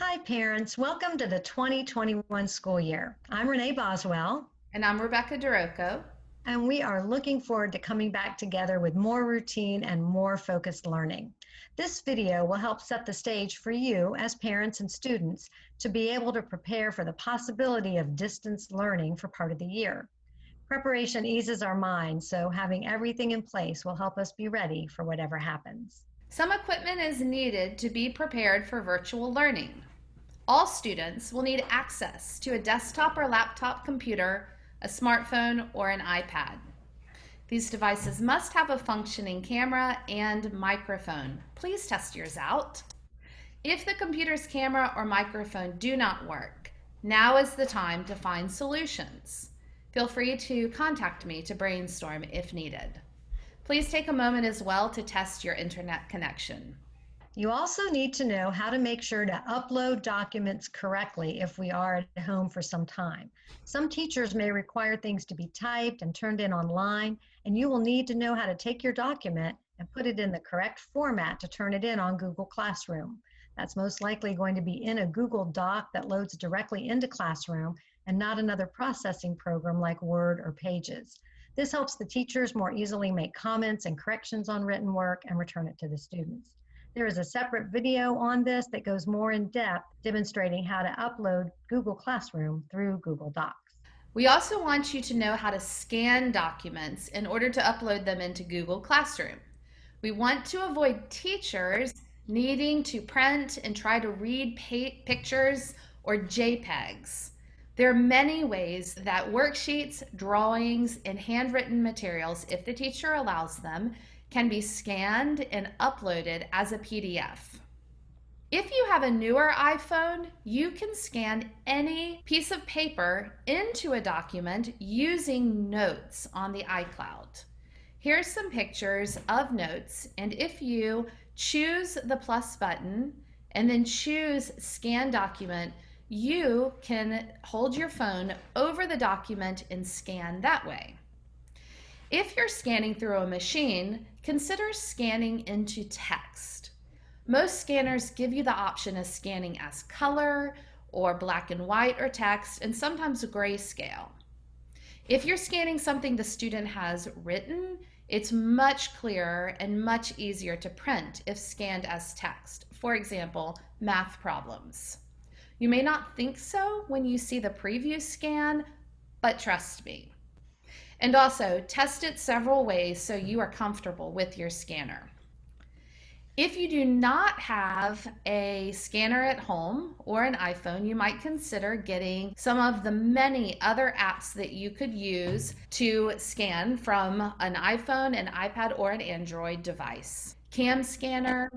Hi, parents. Welcome to the 2021 school year. I'm Renee Boswell, And I'm Rebecca DeRocco. and we are looking forward to coming back together with more routine and more focused learning. This video will help set the stage for you as parents and students to be able to prepare for the possibility of distance learning for part of the year. Preparation eases our minds, so having everything in place will help us be ready for whatever happens. Some equipment is needed to be prepared for virtual learning. All students will need access to a desktop or laptop computer, a smartphone, or an iPad. These devices must have a functioning camera and microphone. Please test yours out. If the computer's camera or microphone do not work, now is the time to find solutions. Feel free to contact me to brainstorm if needed. Please take a moment as well to test your internet connection. You also need to know how to make sure to upload documents correctly if we are at home for some time. Some teachers may require things to be typed and turned in online, and you will need to know how to take your document and put it in the correct format to turn it in on Google Classroom. That's most likely going to be in a Google Doc that loads directly into Classroom and not another processing program like Word or Pages. This helps the teachers more easily make comments and corrections on written work and return it to the students. There is a separate video on this that goes more in depth demonstrating how to upload Google Classroom through Google Docs. We also want you to know how to scan documents in order to upload them into Google Classroom. We want to avoid teachers needing to print and try to read pictures or JPEGs. There are many ways that worksheets, drawings, and handwritten materials, if the teacher allows them, can be scanned and uploaded as a PDF. If you have a newer iPhone, you can scan any piece of paper into a document using Notes on the iCloud. Here's some pictures of Notes, and if you choose the plus button and then choose Scan Document, you can hold your phone over the document and scan that way. If you're scanning through a machine, consider scanning into text. Most scanners give you the option of scanning as color or black and white or text, and sometimes grayscale. If you're scanning something the student has written, it's much clearer and much easier to print if scanned as text. For example, math problems. You may not think so when you see the preview scan, but trust me. And also, test it several ways so you are comfortable with your scanner. If you do not have a scanner at home or an iPhone, you might consider getting some of the many other apps that you could use to scan from an iPhone, an iPad, or an Android device. Cam Scanner,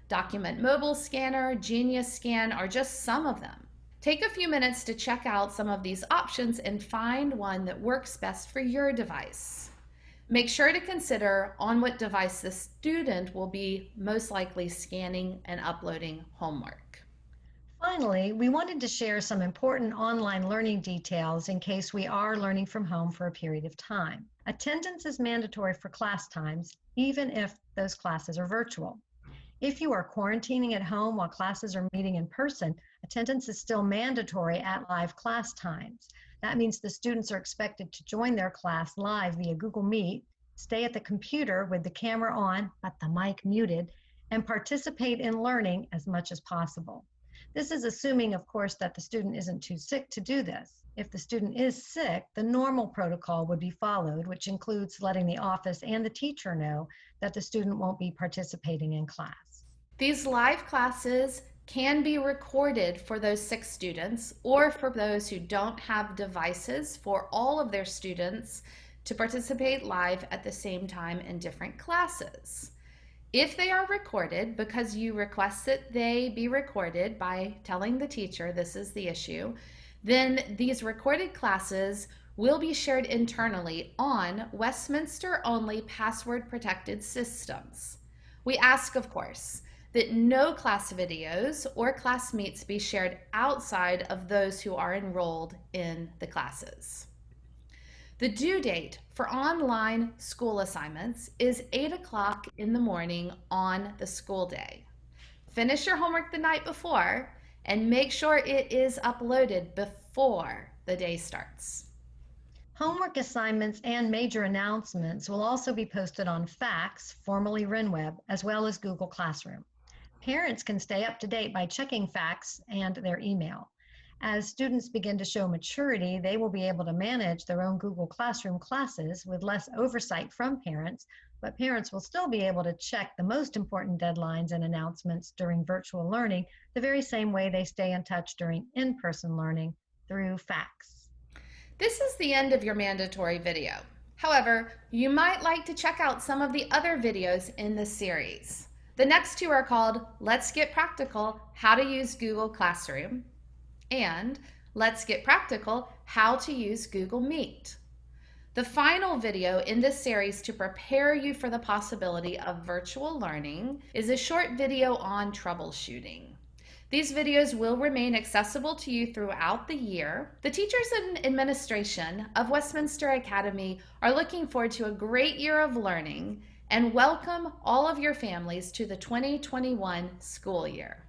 Document Mobile Scanner, Genius Scan are just some of them. Take a few minutes to check out some of these options and find one that works best for your device. Make sure to consider on what device the student will be most likely scanning and uploading homework. Finally, we wanted to share some important online learning details in case we are learning from home for a period of time. Attendance is mandatory for class times, even if those classes are virtual. If you are quarantining at home while classes are meeting in person, attendance is still mandatory at live class times. That means the students are expected to join their class live via Google Meet, stay at the computer with the camera on but the mic muted, and participate in learning as much as possible. This is assuming, of course, that the student isn't too sick to do this. If the student is sick, the normal protocol would be followed, which includes letting the office and the teacher know that the student won't be participating in class. These live classes can be recorded for those sick students or for those who don't have devices for all of their students to participate live at the same time in different classes. If they are recorded, because you request that they be recorded by telling the teacher this is the issue, then these recorded classes will be shared internally on Westminster-only password-protected systems. We ask, of course, that no class videos or class meets be shared outside of those who are enrolled in the classes. The due date for online school assignments is 8 o'clock in the morning on the school day. finish your homework the night before, and make sure it is uploaded before the day starts. Homework assignments and major announcements will also be posted on Fax, formerly RenWeb, as well as Google Classroom. Parents can stay up to date by checking Fax and their email. As students begin to show maturity, they will be able to manage their own Google Classroom classes with less oversight from parents, but parents will still be able to check the most important deadlines and announcements during virtual learning the very same way they stay in touch during in-person learning through Fax. This is the end of your mandatory video. However, you might like to check out some of the other videos in this series. The next two are called Let's Get Practical, How to Use Google Classroom, and Let's Get Practical, How to Use Google Meet. The final video in this series to prepare you for the possibility of virtual learning is a short video on troubleshooting. These videos will remain accessible to you throughout the year. The teachers and administration of Westminster Academy are looking forward to a great year of learning and welcome all of your families to the 2021 school year.